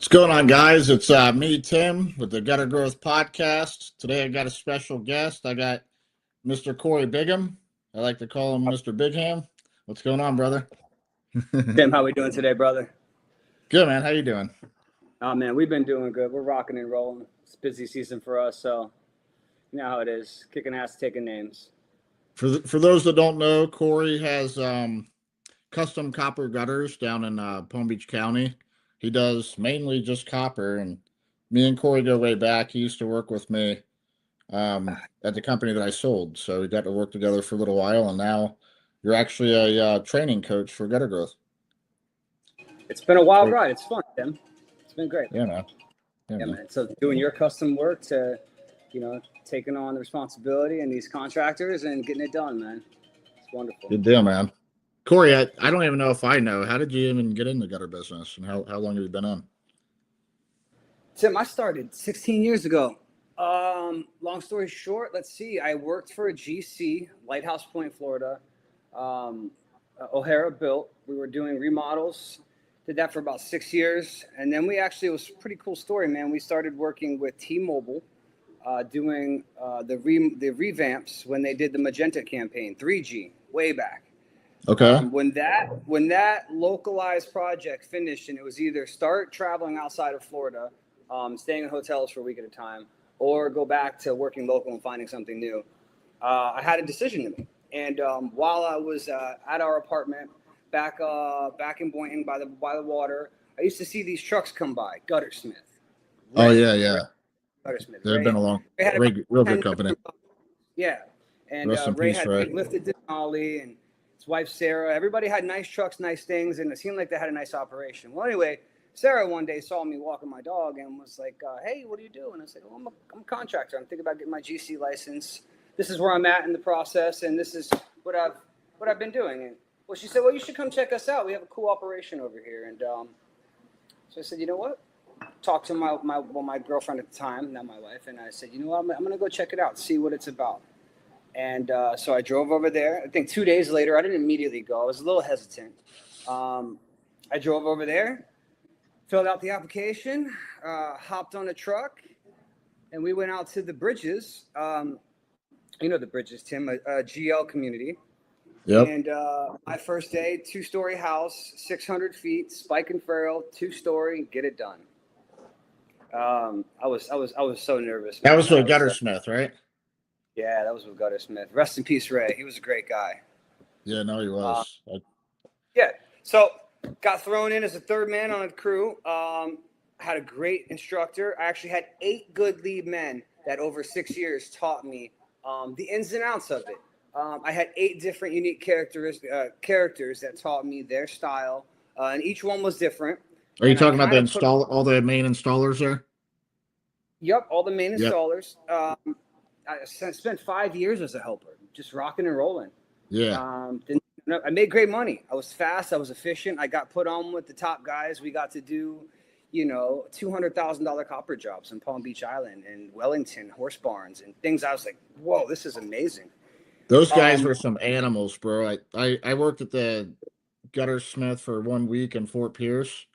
What's going on, guys? It's me, Tim, with the Gutter Growth Podcast. Today I got a special guest. I got Mr. Cory Bigham. I like to call him Mr. Bigham. What's going on, brother? Tim, how we doing today, brother? Good, man. How you doing? Oh, man, we've been doing good. We're rocking and rolling. It's busy season for us, so you know how it is. Kicking ass, taking names. For those that don't know, Cory has custom copper gutters down in Palm Beach County. He does mainly just copper, and me and Cory go way back. He used to work with me at the company that I sold, so we got to work together for a little while, and now you're actually a training coach for Gutter Growth. It's been a wild ride. It's fun, Tim. It's been great. Yeah, man. Yeah, man. So doing your custom work to, taking on the responsibility and these contractors and getting it done, man. It's wonderful. Good deal, man. Cory, I don't even know if I know. How did you even get in the gutter business, and how long have you been on? Tim, I started 16 years ago. Long story short, let's see. I worked for a GC, Lighthouse Point, Florida. 𝗟𝗓𝗪𝗘. We were doing remodels. Did that for about 6 years. And then it was a pretty cool story, man. We started working with T-Mobile, doing the revamps when they did the Magenta campaign, 3G, way back. Okay. When that localized project finished, and it was either start traveling outside of Florida, staying in hotels for a week at a time, or go back to working local and finding something new, I had a decision to make. And while I was at our apartment back in Boynton by the water, I used to see these trucks come by, 𝗪𝗘𝗪𝗘. Oh yeah. 𝗪𝗘𝗪𝗘. They've been a real good company. Yeah, and Rest in Ray peace, had Ray. lifted Denali and his wife Sarah. Everybody had nice trucks, nice things, and it seemed like they had a nice operation. Well, anyway, Sarah one day saw me walking my dog and was like, "Hey, what do you do?" And I said, "Well, I'm a contractor. I'm thinking about getting my GC license. This is where I'm at in the process, and this is what I've been doing." And well, she said, "Well, you should come check us out. We have a cool operation over here." And so I said, "You know what?" Talked to my girlfriend at the time, not my wife, and I said, "You know what? I'm going to go check it out, see what it's about." And so I drove over there. I think 2 days later, I didn't immediately go. I was a little hesitant. I drove over there, filled out the application, hopped on a truck, and we went out to the bridges. You know the bridges, Tim, a GL community. Yep. And my first day, 2-story house, 600 feet, spike and ferrule, 2-story, get it done. I was so nervous. That was with 𝗪𝗪𝗪, right? Yeah, that was with 𝗪𝗪𝗪. Rest in peace, Ray. He was a great guy. Yeah, no, he was. Yeah. So got thrown in as a third man on a crew. Had a great instructor. I actually had 8 good lead men that over 6 years taught me the ins and outs of it. I had 8 different unique characters that taught me their style, and each one was different. Are you talking about all the main installers there? Yep, all the main installers. I spent 5 years as a helper, just rocking and rolling. Yeah. I made great money. I was fast. I was efficient. I got put on with the top guys. We got to do, $200,000 copper jobs in Palm Beach Island and Wellington, horse barns, and things. I was like, whoa, this is amazing. Those guys were some animals, bro. I worked at the 𝗪𝗪𝗪 for 1 week in Fort Pierce.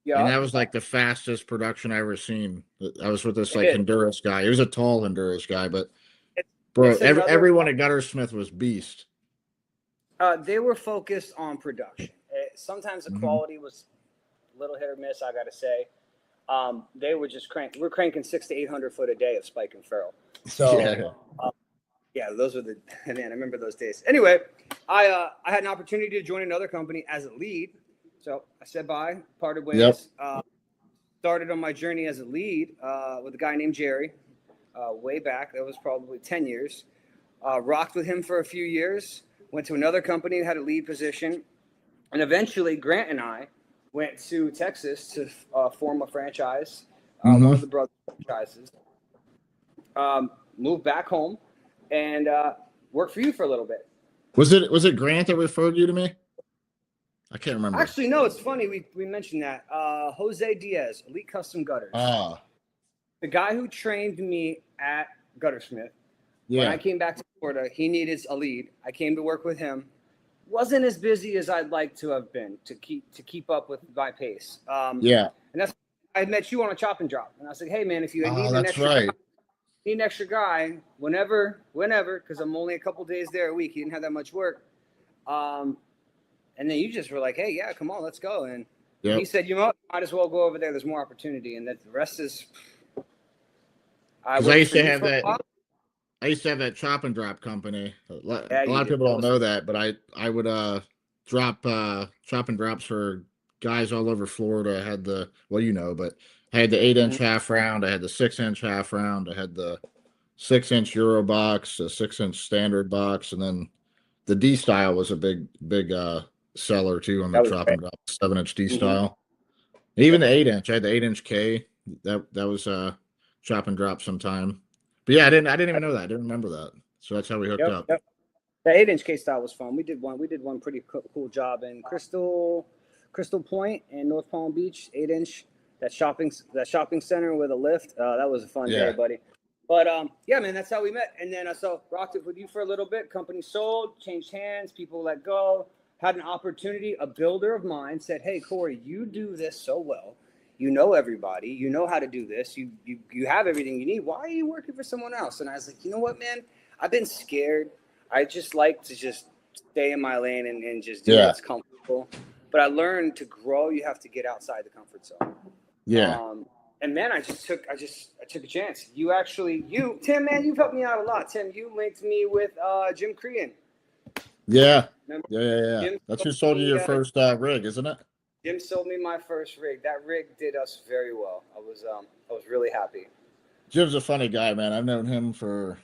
Yeah. And that was like the fastest production I ever seen. I was with this Honduras guy. He was a tall Honduras guy, but bro, everyone at 𝗪𝗪𝗪 was beast. They were focused on production. Sometimes the quality was a little hit or miss, I gotta say. They were just we're cranking 600 to 800 foot a day of spike and ferrule. So yeah, those were man, I remember those days. Anyway, I had an opportunity to join another company as a lead. So I said bye, parted ways. Yep. Started on my journey as a lead with a guy named Jerry way back. That was probably 10 years. Rocked with him for a few years. Went to another company and had a lead position. And eventually, Grant and I went to Texas to form a franchise, one of the brothers' franchises. Moved back home and worked for you for a little bit. Was it Grant that referred you to me? I can't remember. Actually, no, it's funny. We mentioned that. Jose Diaz, Elite Custom Gutters. The guy who trained me at 𝗪𝗪𝗪𝗪. Yeah. When I came back to Florida, he needed a lead. I came to work with him. Wasn't as busy as I'd like to have been to keep up with my pace. And that's I met you on a chop and drop, and I was like, hey man, if you need an that's right. need an extra guy, whenever, because I'm only a couple days there a week. He didn't have that much work. And then you just were like, hey, yeah, come on, let's go. And he said, you know what, might as well go over there. There's more opportunity. And that the rest is. I used to have that. I used to have that chop and drop company. A lot of people don't know that, but I would drop chop and drops for guys all over Florida. I had the but I had the 8-inch half round. I had the 6-inch half round. I had the 6-inch Euro box, the 6-inch standard box, and then the D style was a big seller too on the chop and drop. 7-inch D style. Even the 8-inch. I had the 8-inch K. That was chop and drop sometime. But yeah, I didn't even know that. I didn't remember that. So that's how we hooked up. Yep. The 8-inch K style was fun. We did one pretty cool job in Crystal Point in North Palm Beach. 8-inch. That shopping center with a lift. That was a fun day, buddy. But yeah, man, that's how we met. And then I rocked it with you for a little bit. Company sold, changed hands, people let go. Had an opportunity. A builder of mine said, hey, Cory, you do this so well. You know everybody. You know how to do this. You have everything you need. Why are you working for someone else? And I was like, you know what, man? I've been scared. I just like to just stay in my lane and just do what's comfortable. But I learned to grow, you have to get outside the comfort zone. Yeah. And man, I took a chance. Tim, man, you've helped me out a lot. Tim, you linked me with Jim Crean. Yeah. Remember? Yeah. That's who sold you your first rig, isn't it? Jim sold me my first rig. That rig did us very well. I was really happy. Jim's a funny guy, man. I've known him for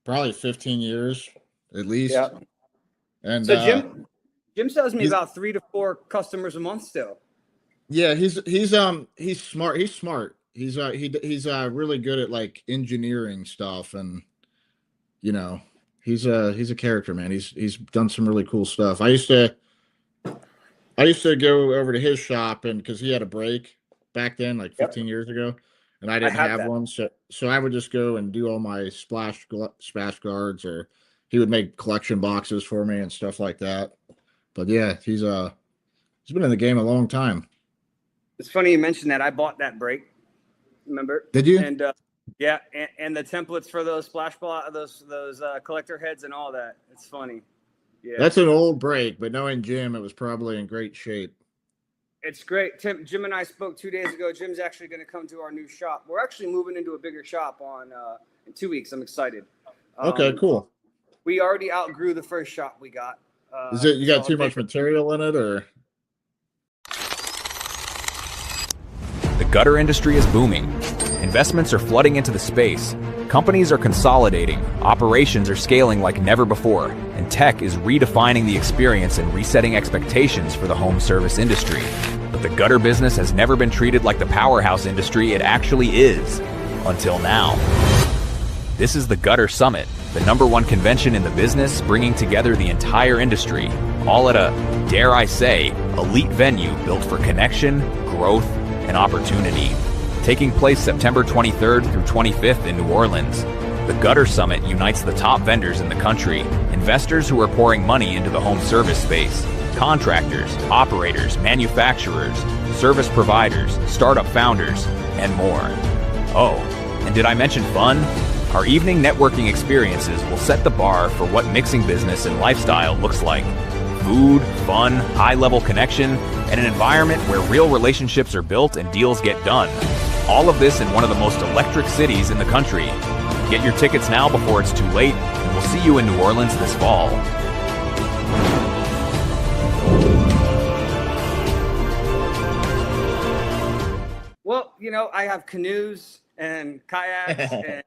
probably 15 years at least. Yeah. And so Jim sells me about 3 to 4 customers a month still. Yeah, he's smart. He's smart. He's really good at like engineering stuff, and he's a character, man. He's done some really cool stuff. I used to go over to his shop, and because he had a break back then, like 15 years ago, and I didn't have one, so I would just go and do all my splash guards, or he would make collection boxes for me and stuff like that. But yeah, he's been in the game a long time. It's funny you mentioned that. I bought that brake. Remember? Did you? And and the templates for those those collector heads and all that. It's funny. Yeah. That's an old brake, but knowing Jim, it was probably in great shape. It's great. Jim and I spoke 2 days ago. Jim's actually going to come to our new shop. We're actually moving into a bigger shop in 2 weeks. I'm excited. Okay, cool. We already outgrew the first shop we got. Is it you got too much material in it, or? The gutter industry is booming. Investments are flooding into the space. Companies are consolidating. Operations are scaling like never before. And tech is redefining the experience and resetting expectations for the home service industry. But the gutter business has never been treated like the powerhouse industry it actually is. Until now. This is the Gutter Summit, the #1 convention in the business, bringing together the entire industry, all at a, dare I say, elite venue built for connection, growth, and opportunity. Taking place September 23rd through 25th in New Orleans, the Gutter Summit unites the top vendors in the country, investors who are pouring money into the home service space, contractors, operators, manufacturers, service providers, startup founders, and more. Oh, and did I mention fun? Our evening networking experiences will set the bar for what mixing business and lifestyle looks like. Food, fun, high-level connection, and an environment where real relationships are built and deals get done. All of this in one of the most electric cities in the country. Get your tickets now before it's too late, and we'll see you in New Orleans this fall. Well, I have canoes and kayaks and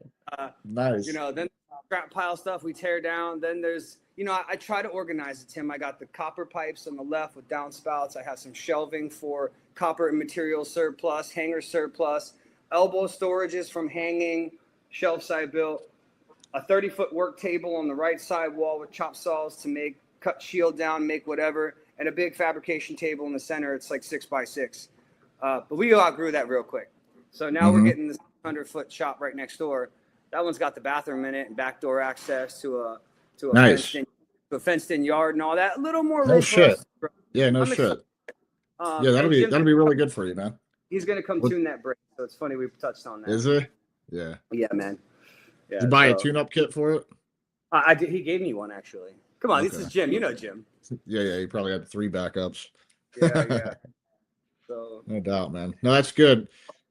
nice. Then scrap pile stuff we tear down. Then there's I try to organize it, Tim. I got the copper pipes on the left with downspouts. I have some shelving for copper and material surplus, hanger surplus, elbow storages from hanging, shelves I built, a 30-foot work table on the right side wall with chop saws to cut shield down, make whatever, and a big fabrication table in the center. It's like 6x6. But we outgrew that real quick. So now we're getting this 100-foot shop right next door. That one's got the bathroom in it and backdoor access to a nice. fenced-in yard and all that. A little more. No shit. Yeah, no shit. Yeah, that'll be really good for you, man. He's gonna come tune that brake. So it's funny we touched on that. Is it? Yeah. Yeah, man. Yeah. Did you buy a tune-up kit for it? I did. He gave me one actually. Come on, this is Jim. You know Jim. Yeah. He probably had 3 backups. Yeah. So no doubt, man. No, that's good.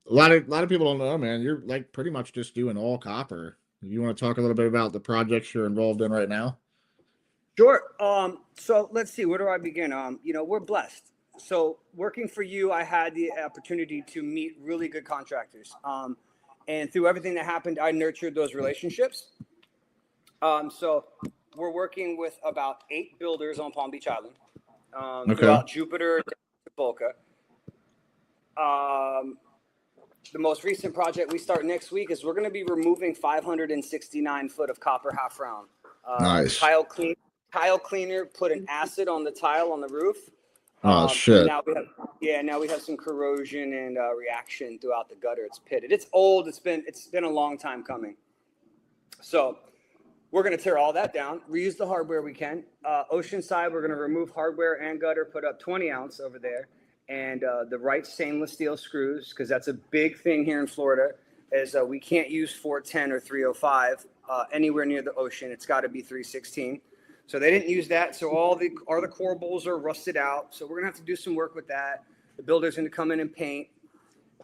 A lot of people don't know, man. You're like pretty much just doing all copper. You want to talk a little bit about the projects you're involved in right now? Sure. So let's see. Where do I begin? We're blessed. So working for you, I had the opportunity to meet really good contractors. And through everything that happened, I nurtured those relationships. So we're working with about 8 builders on Palm Beach Island, throughout Jupiter to Boca. The most recent project we start next week is we're going to be removing 569 foot of copper half round. Nice. Tile cleaner put an acid on the tile on the roof. Oh shit! Now we have some corrosion and reaction throughout the gutter. It's pitted. It's old. It's been a long time coming. So we're going to tear all that down, reuse the hardware we can. Oceanside, we're going to remove hardware and gutter, put up 20 ounce over there, and the right stainless steel screws, because that's a big thing here in Florida. Is we can't use 410 or 305 anywhere near the ocean. It's got to be 316. So they didn't use that. So all the core bowls are rusted out. So we're gonna have to do some work with that. The builder's gonna come in and paint.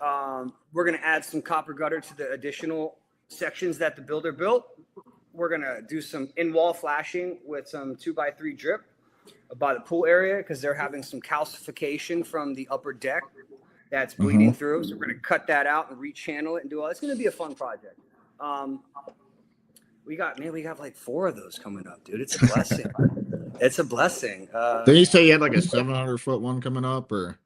We're gonna add some copper gutter to the additional sections that the builder built. We're gonna do some in-wall flashing with some 2x3 drip by the pool area because they're having some calcification from the upper deck that's bleeding through. So we're gonna cut that out and rechannel it and do all. It's gonna be a fun project. We got like 4 of those coming up, dude. It's a blessing. It's a blessing. Did you say you had like a 700-foot one coming up, or?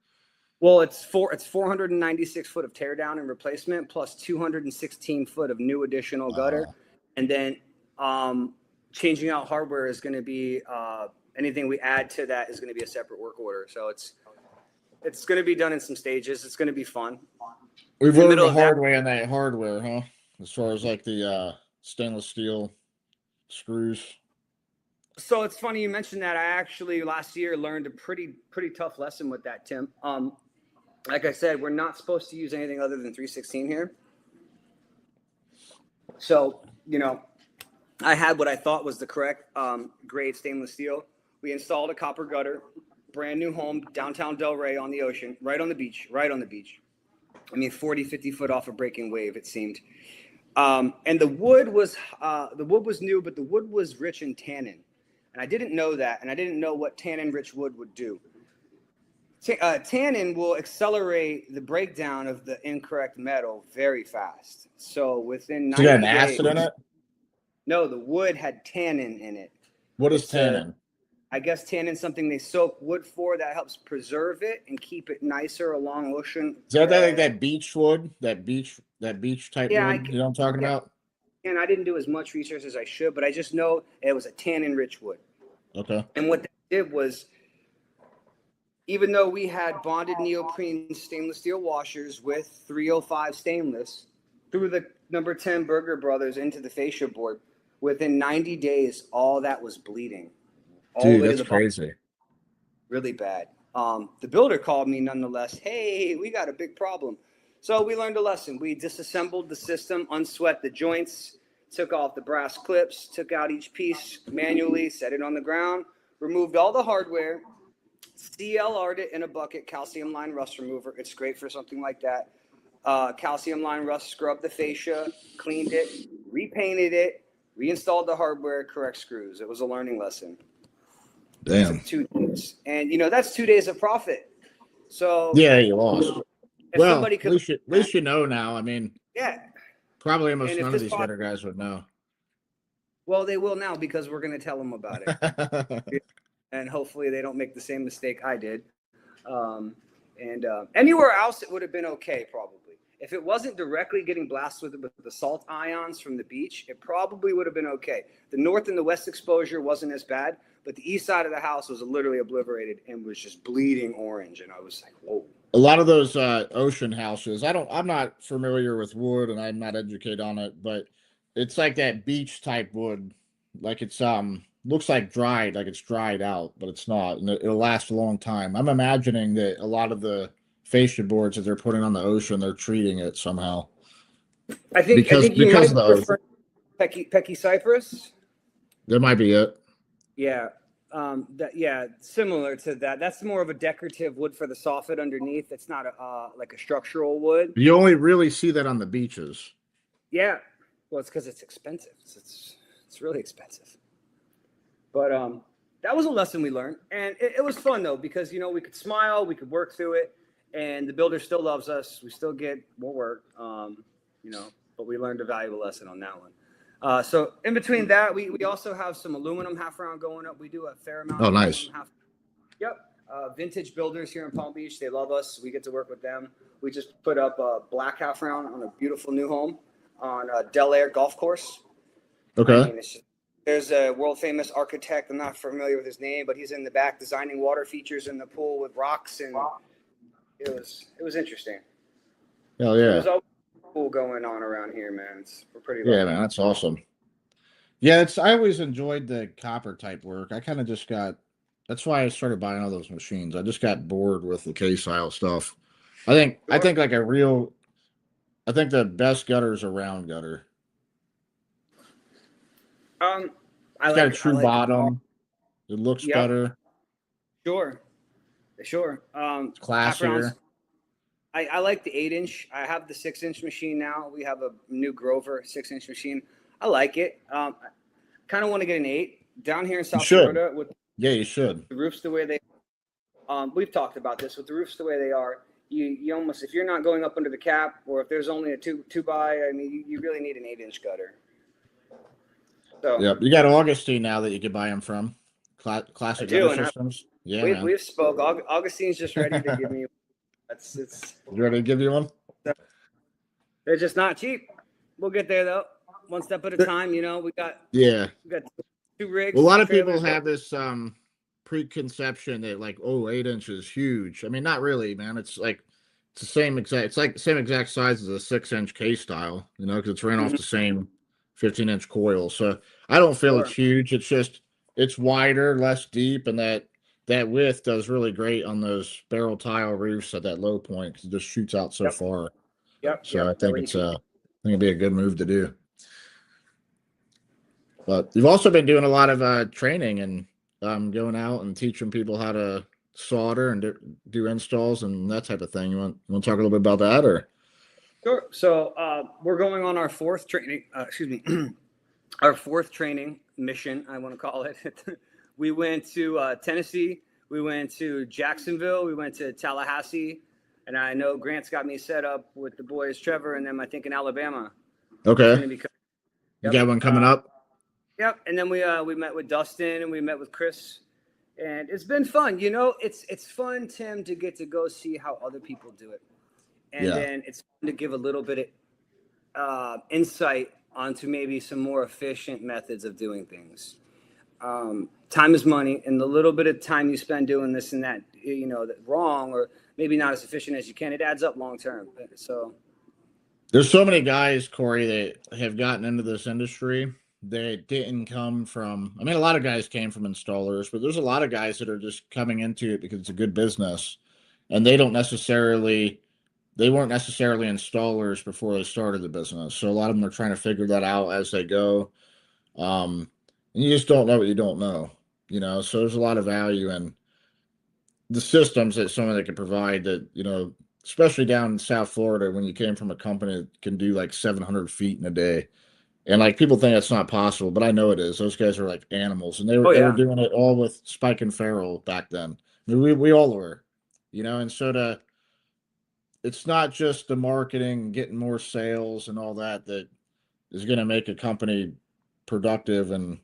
Well, it's 496 foot of teardown and replacement, plus 216 foot of new additional gutter, and then changing out hardware is going to be anything we add to that is going to be a separate work order. So it's going to be done in some stages. It's going to be fun. We've learned the hard way on that hardware, huh? As far as like the stainless steel screws. So it's funny you mentioned that. I actually last year learned a pretty tough lesson with that, Tim. Like I said, we're not supposed to use anything other than 316 here. So, I had what I thought was the correct grade stainless steel. We installed a copper gutter, brand new home, downtown Delray on the ocean, right on the beach. I mean, 40, 50 foot off a breaking wave, it seemed. And the wood was new, but the wood was rich in tannin. And I didn't know that. And I didn't know what tannin rich wood would do. Tannin will accelerate the breakdown of the incorrect metal very fast. So within 90 days. You got an acid in it? No, the wood had tannin in it. What is tannin? I guess tannin is something they soak wood for that helps preserve it and keep it nicer along ocean. Is that like that beach wood? That beach type wood? You know what I'm talking about? And I didn't do as much research as I should, but I just know it was a tannin-rich wood. Okay. And what they did was, even though we had bonded neoprene stainless steel washers with 305 stainless through the number 10 Burger Brothers into the fascia board, within 90 days, all that was bleeding. Dude, that's crazy. Really bad. The builder called me nonetheless. Hey, we got a big problem. So we learned a lesson. We disassembled the system, unsweat the joints, took off the brass clips, took out each piece manually, set it on the ground, removed all the hardware, CLR'd it in a bucket, calcium line rust remover. It's great for something like that. Calcium line rust, scrubbed the fascia, cleaned it, repainted it, reinstalled the hardware, correct screws. It was a learning lesson. Damn. 2 days. And, that's 2 days of profit. So yeah, you lost. Well, at least you know now. I mean, yeah. Probably almost none of these better guys would know. Well, they will now because we're going to tell them about it. And hopefully they don't make the same mistake I did. Anywhere else, it would have been okay, probably. If it wasn't directly getting blasted with the salt ions from the beach, it probably would have been okay. The north and the west exposure wasn't as bad, but the east side of the house was literally obliterated and was just bleeding orange. And I was like, whoa. A lot of those ocean houses, I'm not familiar with wood and I'm not educated on it, but it's like that beach type wood. Like it's looks like dried, like it's dried out, but it's not, and it'll last a long time. I'm imagining that a lot of the fascia boards that they're putting on the ocean, they're treating it somehow. I think you because might of the prefer 𝗪𝗪𝗪𝐿. That might be it. Yeah. Similar to that. That's more of a decorative wood for the soffit underneath. It's not like a structural wood. You only really see that on the beaches. Yeah. Well, it's because it's expensive. It's really expensive. But that was a lesson we learned, and it was fun though, because we could smile, we could work through it, and the builder still loves us. We still get more work, but we learned a valuable lesson on that one. So in between that, we also have some aluminum half round going up. We do a fair amount. Oh, of nice. Yep. Vintage builders here in Palm Beach, they love us. We get to work with them. We just put up a black half round on a beautiful new home on 𝗟𝗓𝗪 golf course. Okay. I mean, there's a world famous architect. I'm not familiar with his name, but he's in the back designing water features in the pool with rocks, and it was interesting. Hell yeah. There's always cool going on around here, man. We're pretty lucky. Yeah, man, that's awesome. Yeah, I always enjoyed the copper type work. I kind of just that's why I started buying all those machines. I just got bored with the K-style stuff. I think the best gutter is a round gutter. It's got a true bottom. It looks better. Sure. It's classier. I like the 8-inch. I have the 6-inch machine now. We have a new Grover 6-inch machine. I like it. Kind of want to get an 8 down here in South Florida. You should. The roofs the way they. We've talked about this with the roofs the way they are. You almost, if you're not going up under the cap, or if there's only a 2x, I mean, you really need an 8-inch gutter. So yeah, you got 𝗪𝗏𝗏 now that you can buy them from Classic Gutter Systems. Yeah, we've spoke. Augustine's just ready to give me. It's you ready to give you one? They're just not cheap. We'll get there though, one step at a time. We got 2 rigs. Well, a lot of people have this preconception that 8-inch is huge. I mean, not really, man. It's the same exact size as a 6-inch K style. Because it's ran off the same 15-inch coil. So I don't feel it's huge. It's just it's wider, less deep, and that width does really great on those barrel tile roofs at that low point because it just shoots out so far. Yep. So I think it'd be a good move to do. But you've also been doing a lot of training and going out and teaching people how to solder and do installs and that type of thing. You want to talk a little bit about that, or? Sure. So we're going on our 4th training. Our 4th training mission, I want to call it. We went to Tennessee. We went to Jacksonville. We went to Tallahassee. And I know Grant's got me set up with the boys, Trevor, and them, I think, in Alabama. Okay. You got one coming up? Yep. And then we met with Dustin and we met with Chris. And it's been fun. It's fun, Tim, to get to go see how other people do it. And then it's fun to give a little bit of insight onto maybe some more efficient methods of doing things. Time is money, and the little bit of time you spend doing this and that, wrong or maybe not as efficient as you can, it adds up long term. So there's so many guys, Cory, that have gotten into this industry that didn't come from. I mean, a lot of guys came from installers, but there's a lot of guys that are just coming into it because it's a good business, and they weren't necessarily installers before they started the business. So a lot of them are trying to figure that out as they go. And you just don't know what you don't know, so there's a lot of value in the systems that someone that can provide that, especially down in South Florida, when you came from a company that can do 700 feet in a day. And people think that's not possible, but I know it is. Those guys are like animals, and they were doing it all with Spike and Farrell back then. I mean, we all were, and so it's not just the marketing, getting more sales and all that is going to make a company productive and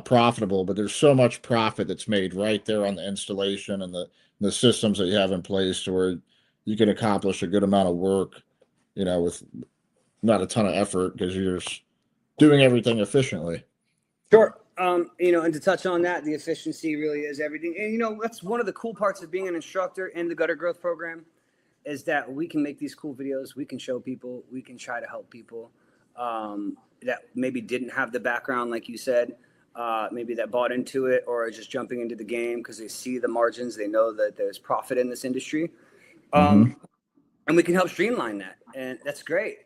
profitable, but there's so much profit that's made right there on the installation and the systems that you have in place to where you can accomplish a good amount of work, with not a ton of effort because you're just doing everything efficiently. Sure. And to touch on that, the efficiency really is everything. And, that's one of the cool parts of being an instructor in the gutter growth program is that we can make these cool videos. We can show people, we can try to help people that maybe didn't have the background, like you said, maybe that bought into it or are just jumping into the game because they see the margins. They know that there's profit in this industry. Mhm. And we can help streamline that, and that's great.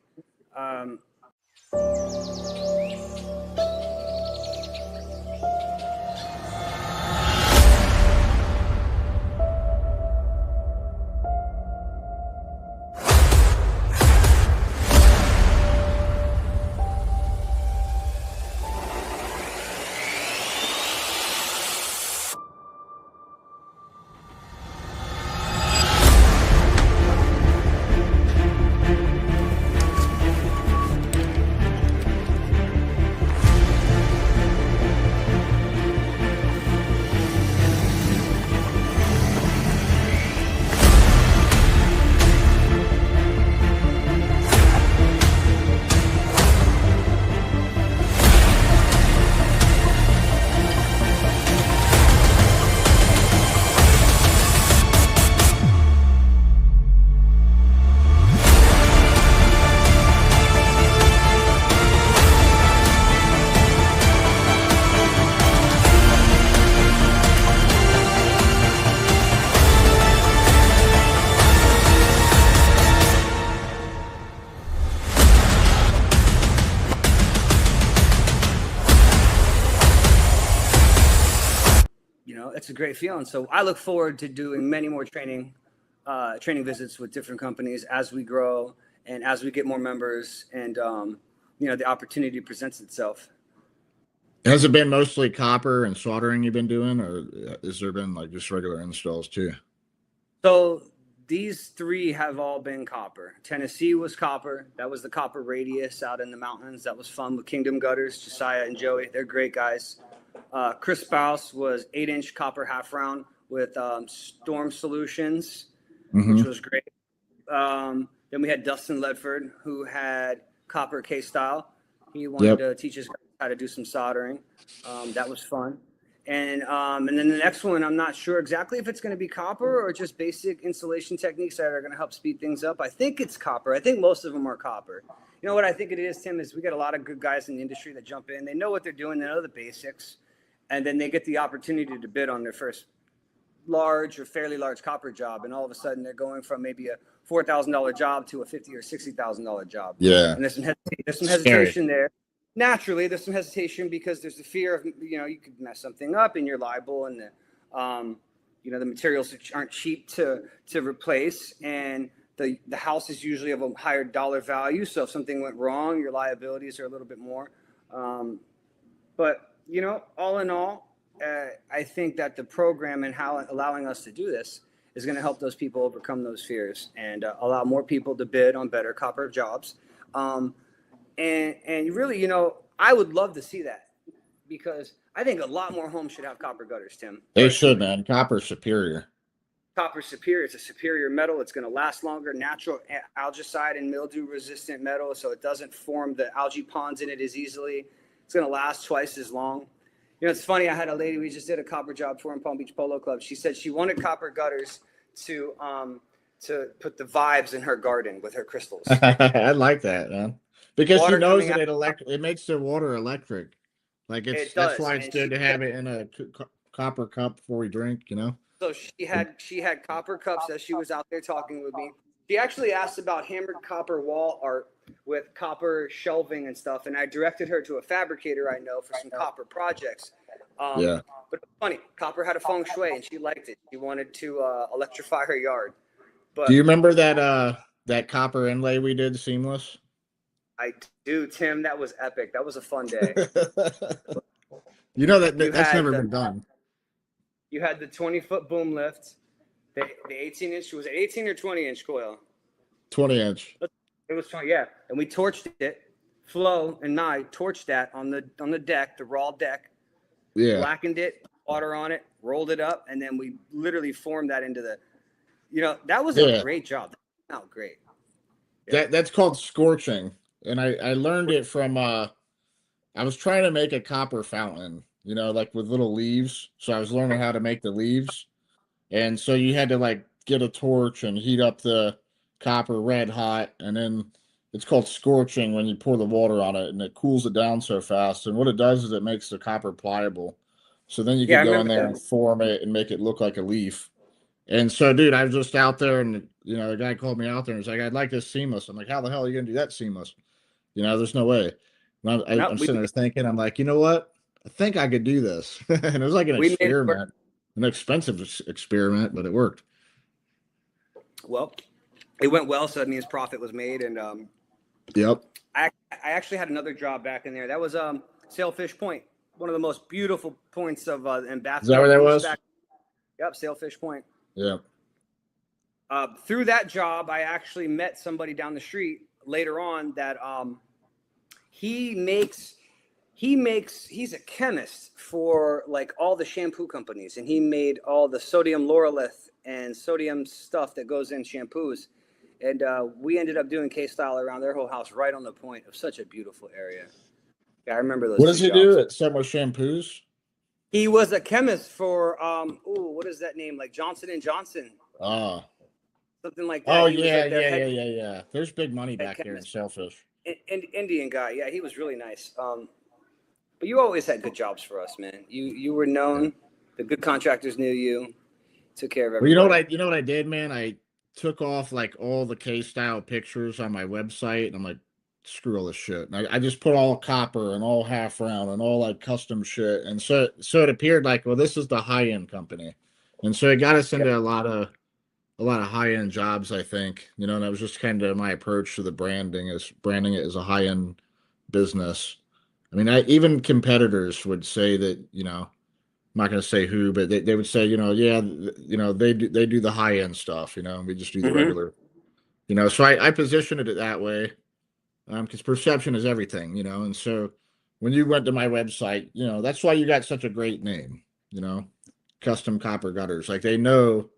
You know, it's a great feeling. So I look forward to doing many more training visits with different companies as we grow and as we get more members, and you know, the opportunity presents itself. Has it been mostly copper and soldering you've been doing, or has there been like just regular installs too? So these three have all been copper. Tennessee was copper. That was the copper radius out in the mountains. That was fun with Kingdom Gutters, Josiah and Joey. They're great guys. Chris Spouse was 8-inch copper half round with Storm Solutions, which was great. Then we had Dustin Ledford, who had copper K-style. He wanted to teach us how to do some soldering. That was fun. And then the next one, I'm not sure exactly if it's going to be copper or just basic installation techniques that are going to help speed things up. I think it's copper. I think most of them are copper. You know what I think it is, Tim, is we got a lot of good guys in the industry that jump in. They know what they're doing. They know the basics. And then they get the opportunity to bid on their first large or fairly large copper job. And all of a sudden they're going from maybe a $4,000 job to a $50,000 or $60,000 job. Yeah. And there's some hesitation there. Naturally, there's some hesitation because there's the fear of, you know, you could mess something up and you're liable, and you know, the materials aren't cheap to replace, and the house is usually of a higher dollar value. So if something went wrong, your liabilities are a little bit more. But you know, all in all, I think that the program and how allowing us to do this is going to help those people overcome those fears and allow more people to bid on better copper jobs. And really, you know, I would love to see that, because I think a lot more homes should have copper gutters, Tim. They should, man. Copper's superior. Copper's superior. It's a superior metal. It's going to last longer. Natural algicide and mildew resistant metal, so it doesn't form the algae ponds in it as easily. It's going to last twice as long. You know, it's funny. I had a lady we just did a copper job for in Palm Beach Polo Club. She said she wanted copper gutters to put the vibes in her garden with her crystals. I like that, man. Because Water she knows coming that it makes the water electric. Like that's why it's good to have it in a copper cup before we drink, you know? So she had copper cups as she was out there talking with me. She actually asked about hammered copper wall art with copper shelving and stuff, and I directed her to a fabricator I know for some copper projects. Yeah. But it's funny, copper had a feng shui and she liked it. She wanted to electrify her yard. But do you remember that copper inlay we did seamless? I do, Tim. That was epic. That was a fun day. You know that's never been done. You had the 20-foot boom lift, the 18-inch. Was it 18 or 20-inch coil? 20-inch. It was 20, yeah. And we torched it. Flo and I torched that on the deck, the raw deck. Yeah. Blackened it, water on it, rolled it up, and then we literally formed that into the. You know, that was a great job. That came out great. Yeah. That's called scorching. And I learned it from I was trying to make a copper fountain, you know, like with little leaves. So I was learning how to make the leaves. And so you had to like get a torch and heat up the copper red hot, and then it's called scorching when you pour the water on it, and it cools it down so fast. And what it does is it makes the copper pliable. So then you can go in there and form it and make it look like a leaf. And so, dude, I was just out there, and the guy called me out there and was like, "I'd like this seamless." I'm like, "How the hell are you gonna do that seamless? There's no way." And No, I'm sitting there thinking, I'm like, you know what? I think I could do this. And it was like an we made it work. experiment, an expensive experiment, but it worked. Well, it went well, so that means profit was made. And Yep. I actually had another job back in there. That was Sailfish Point, one of the most beautiful points of in Bath. Is that where that was? Yep, Sailfish Point. Yeah. Through that job, I actually met somebody down the street later on that he's a chemist for like all the shampoo companies, and he made all the sodium lauryl and sodium stuff that goes in shampoos. And we ended up doing K-Style around their whole house right on the point of such a beautiful area. Yeah, I remember those. What does he do at Summer Shampoos? He was a chemist for what is that name? Like Johnson & Johnson. Ah. Something like that. Oh, yeah. There's big money back there in Sailfish. Indian guy. Yeah, he was really nice. But you always had good jobs for us, man. You were known. The good contractors knew you. Took care of everything. Well, you know what I did, man? I took off like all the K-Style pictures on my website, and I'm like, screw all this shit. And I just put all copper and all half round and all like custom shit. And so it appeared like, well, this is the high-end company. And so it got us into a lot of high-end jobs, I think, and that was just kind of my approach to the branding it as a high-end business. I mean, even competitors would say that, I'm not going to say who, but they would say, they do the high-end stuff, and we just do the regular, so I positioned it that way, because perception is everything, and so when you went to my website, that's why you got such a great name, Custom Copper Gutters. Like they know.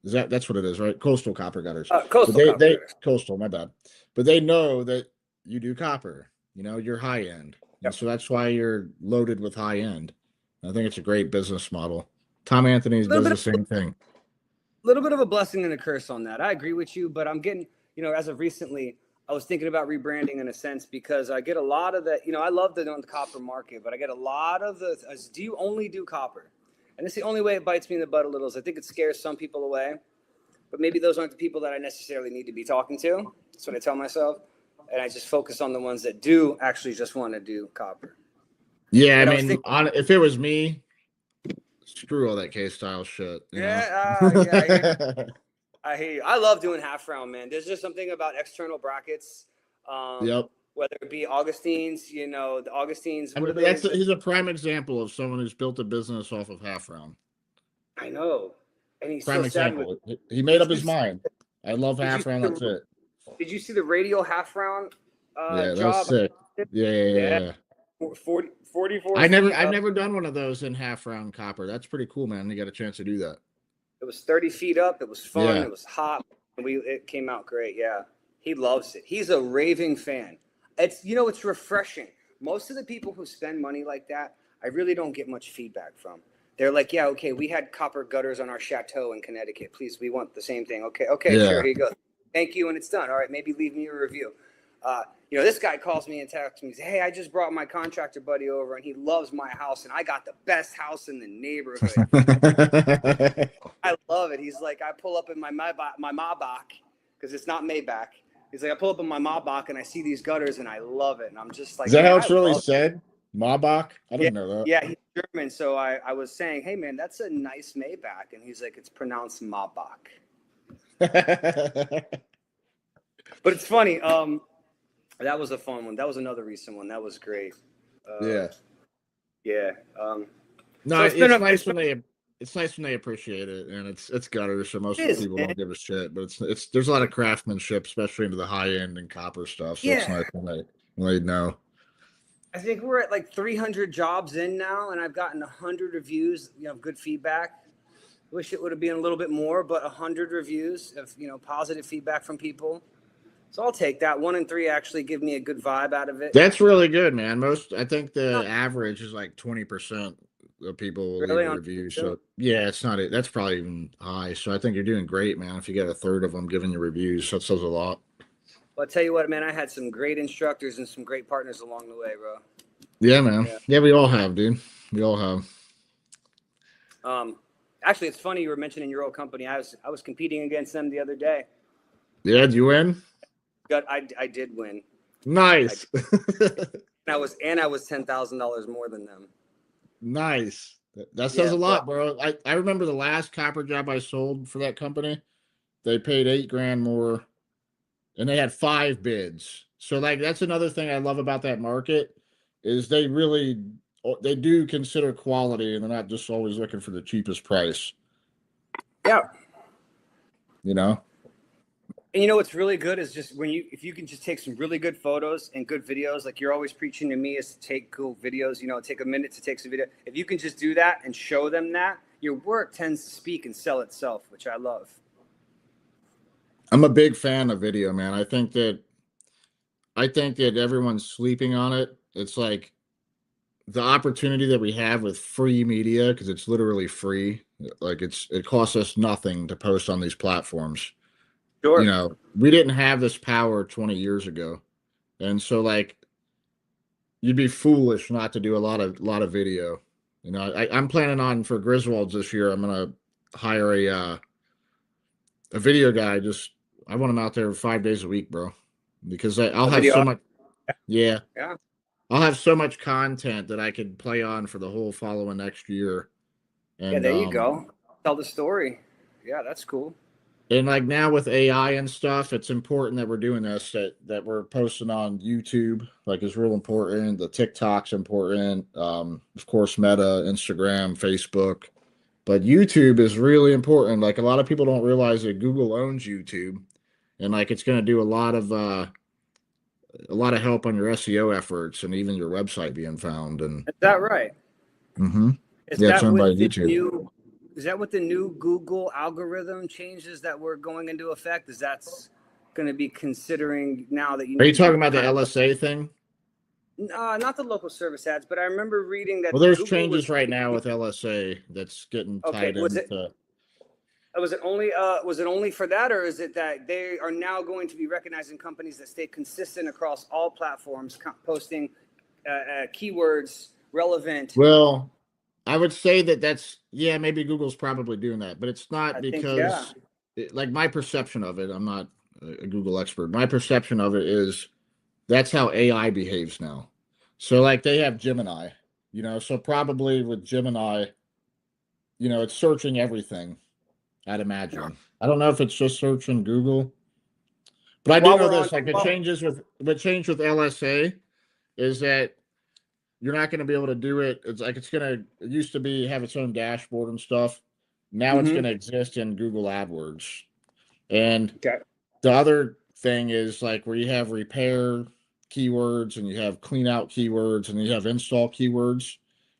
That's what it is, right? Coastal Copper Gutters. Coastal, my bad. But they know that you do copper. You're high end. Yep. And so that's why you're loaded with high end. I think it's a great business model. Tom Anthony's does the same thing. A little bit of a blessing and a curse on that. I agree with you, but I'm getting, as of recently, I was thinking about rebranding in a sense because I get a lot of the, I love the copper market, but I get a lot of do you only do copper? And it's the only way it bites me in the butt a little is I think it scares some people away. But maybe those aren't the people that I necessarily need to be talking to. That's what I tell myself. And I just focus on the ones that do actually just want to do copper. Yeah, I mean, if it was me, screw all that K-Style shit. I hear you. I love doing half round, man. There's just something about external brackets. Yep. Whether it be Augustine's, the Augustine's. I mean, he's a prime example of someone who's built a business off of half round. I know. And he's prime example. He made up his mind. I love half round. That's it. Did you see the radial half round yeah, job? That's sick. Yeah. 44. I've never done one of those in half round copper. That's pretty cool, man. You got a chance to do that. It was 30 feet up. It was fun. Yeah. It was hot. It came out great. Yeah. He loves it. He's a raving fan. It's refreshing. Most of the people who spend money like that, I really don't get much feedback from. They're like, yeah, okay, we had copper gutters on our chateau in Connecticut. Please, we want the same thing. Okay, yeah. Sure, here you go. Thank you, and it's done. All right, maybe leave me a review. This guy calls me and texts me, hey, I just brought my contractor buddy over, and he loves my house, and I got the best house in the neighborhood. I love it. He's like, I pull up in my Maybach, because it's not Maybach. He's like, I pull up in my Maybach, and I see these gutters, and I love it. And I'm just like, is that how it's really said? Maybach? I didn't know that. Yeah, he's German. So I was saying, hey, man, that's a nice Maybach. And he's like, it's pronounced Maybach. But it's funny. That was a fun one. That was another recent one. That was great. Yeah. No, so it's nice when they appreciate it, and it's gutters, so most people don't give a shit. But it's there's a lot of craftsmanship, especially into the high end and copper stuff. So it's nice when they know. I think we're at like 300 jobs in now, and I've gotten 100 reviews. Good feedback. Wish it would have been a little bit more, but 100 reviews of positive feedback from people. So I'll take that. 1 in 3 actually give me a good vibe out of it. That's really good, man. I think the average is like 20% of people will leave a review. So yeah, it's not it. That's probably even high. So I think you're doing great, man. If you get a third of them giving you reviews, that says a lot. Well, I'll tell you what, man, I had some great instructors and some great partners along the way, bro. Yeah, man. Yeah, we all have, dude. We all have. Actually, it's funny you were mentioning your old company. I was competing against them the other day. Yeah, did you win? I did win. Nice. I was $10,000 more than them. Nice. That says a lot, bro. I remember the last copper job I sold for that company. They paid $8,000 more, and they had 5 bids. So like that's another thing I love about that market is they do consider quality, and they're not just always looking for the cheapest price. Yeah. You know? And you know what's really good is just if you can just take some really good photos and good videos, like you're always preaching to me is to take cool videos, take a minute to take some video. If you can just do that and show them that, your work tends to speak and sell itself, which I love. I'm a big fan of video, man. I think that everyone's sleeping on it. It's like the opportunity that we have with free media, because it's literally free. Like it costs us nothing to post on these platforms. Sure. We didn't have this power 20 years ago. And so like you'd be foolish not to do a lot of video. I'm planning on for Griswold's this year, I'm gonna hire a video guy. I want him out there 5 days a week, bro. Because I'll have so much I'll have so much content that I could play on for the whole following next year. And there you go. Tell the story. Yeah, that's cool. And like now with AI and stuff, it's important that we're doing this, that we're posting on YouTube, like it's real important. The TikTok's important. Of course, Meta, Instagram, Facebook. But YouTube is really important. Like a lot of people don't realize that Google owns YouTube. And like it's going to do a lot of help on your SEO efforts and even your website being found. And is that right? Mm-hmm. Is that owned by YouTube. Is that what the new Google algorithm changes that were going into effect? Is that's going to be considering now that you? Are you talking about the LSA thing? Not the local service ads, but I remember reading that. Well, there's changes right now with LSA that's getting tied into. Was it only for that, or is it that they are now going to be recognizing companies that stay consistent across all platforms, posting keywords relevant? Well, I would say that's maybe Google's probably doing that, but it's not because like my perception of it, I'm not a Google expert. My perception of it is that's how AI behaves now. So like they have Gemini, so probably with Gemini, it's searching everything, I'd imagine. Yeah. I don't know if it's just searching Google, but I do know this, like what changed with LSA is that you're not going to be able to do it. It's like it used to be have its own dashboard and stuff. Now it's going to exist in Google AdWords. And the other thing is like where you have repair keywords and you have clean out keywords and you have install keywords.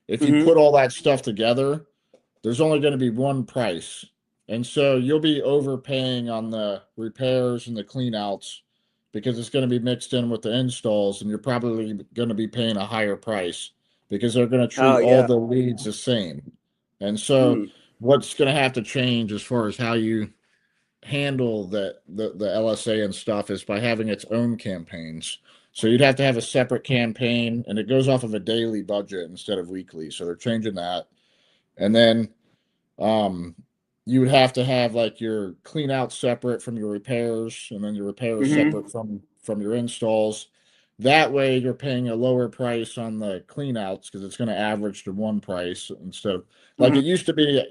If you put all that stuff together, there's only going to be one price. And so you'll be overpaying on the repairs and the clean outs because it's going to be mixed in with the installs, and you're probably going to be paying a higher price because they're going to treat all the leads the same. And so what's going to have to change as far as how you handle the LSA and stuff is by having its own campaigns. So you'd have to have a separate campaign, and it goes off of a daily budget instead of weekly. So they're changing that. And then you would have to have like your clean out separate from your repairs, and then your repairs separate from your installs. That way you're paying a lower price on the clean outs because it's going to average to one price instead of like it used to be.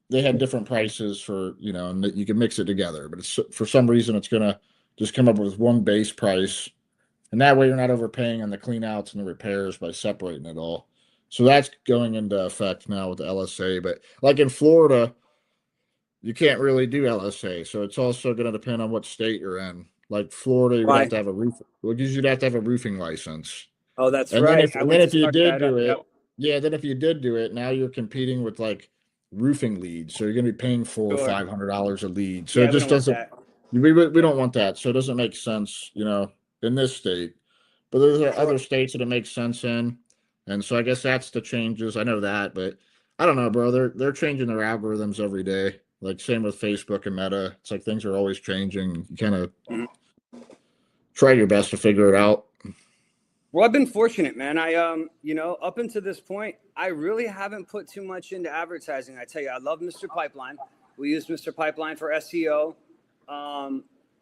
They had different prices for, and you can mix it together, but it's for some reason it's going to just come up with one base price. And that way you're not overpaying on the clean outs and the repairs by separating it all. So that's going into effect now with the LSA. But like in Florida, you can't really do LSA. So it's also going to depend on what state you're in. Like Florida, you'd have to have a roof. Well, you'd have to have a roofing license. Oh, that's and right. Then if you did do it, then if you did do it, now you're competing with like roofing leads. So you're going to be paying $400 or $500 a lead. So it just doesn't. We don't want that. So it doesn't make sense, in this state. But there's other states that it makes sense in. And so I guess that's the changes. I know that, but I don't know, bro. They're changing their algorithms every day. Like same with Facebook and Meta. It's like things are always changing. You kind of try your best to figure it out. Well, I've been fortunate, man. You know, up until this point, I really haven't put too much into advertising. I tell you, I love Mr. Pipeline. We use Mr. Pipeline for SEO.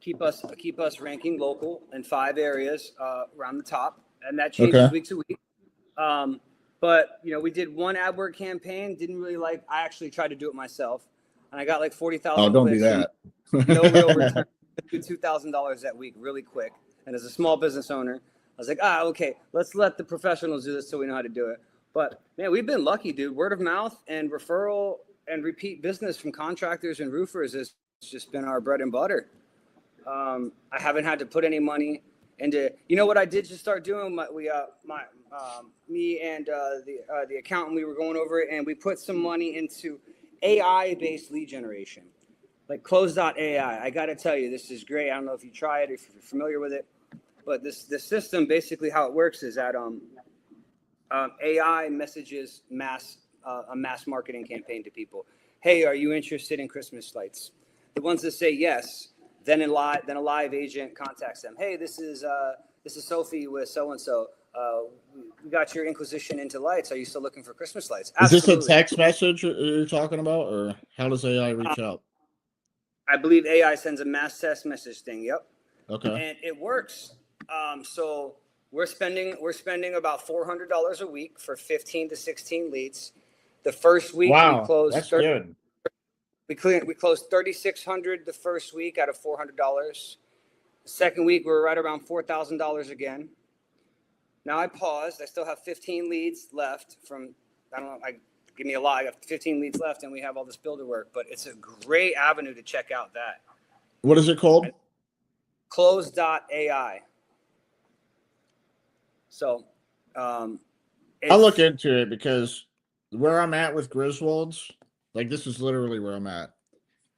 Keep us ranking local in 5 areas around the top, and that changes week to week. But you know, we did one AdWord campaign. Didn't really like. I actually tried to do it myself, and I got like 40,000. Oh, don't do that. No real return. $2,000 that week, really quick. And as a small business owner, I was like, okay, let's let the professionals do this so we know how to do it. But man, we've been lucky, dude. Word of mouth and referral and repeat business from contractors and roofers has just been our bread and butter. I haven't had to put any money into. You know what I did just start doing? Me and the accountant, we were going over it, and we put some money into AI-based lead generation, like Close.ai. I got to tell you, this is great. I don't know if you try it, if you're familiar with it. But this system, basically how it works is that AI messages a mass marketing campaign to people. Hey, are you interested in Christmas lights? The ones that say yes, then a live agent contacts them. Hey, this is Sophie with so and so. We got your inquisition into lights. Are you still looking for Christmas lights? Absolutely. Is this a text message you're talking about, or how does AI reach out? I believe AI sends a mass text message thing. Yep. Okay. And it works. So we're spending about $400 a week for 15 to 16 leads. The first week we closed. That's good. We closed 3,600 the first week out of $400. The second week we were right around $4,000 again. Now I paused. I still have 15 leads left from. I don't know. Give me a lie. I got 15 leads left, and we have all this builder work. But it's a great avenue to check out that. What is it called? Close.ai. So I'll look into it, because where I'm at with Griswold's, like, this is literally where I'm at.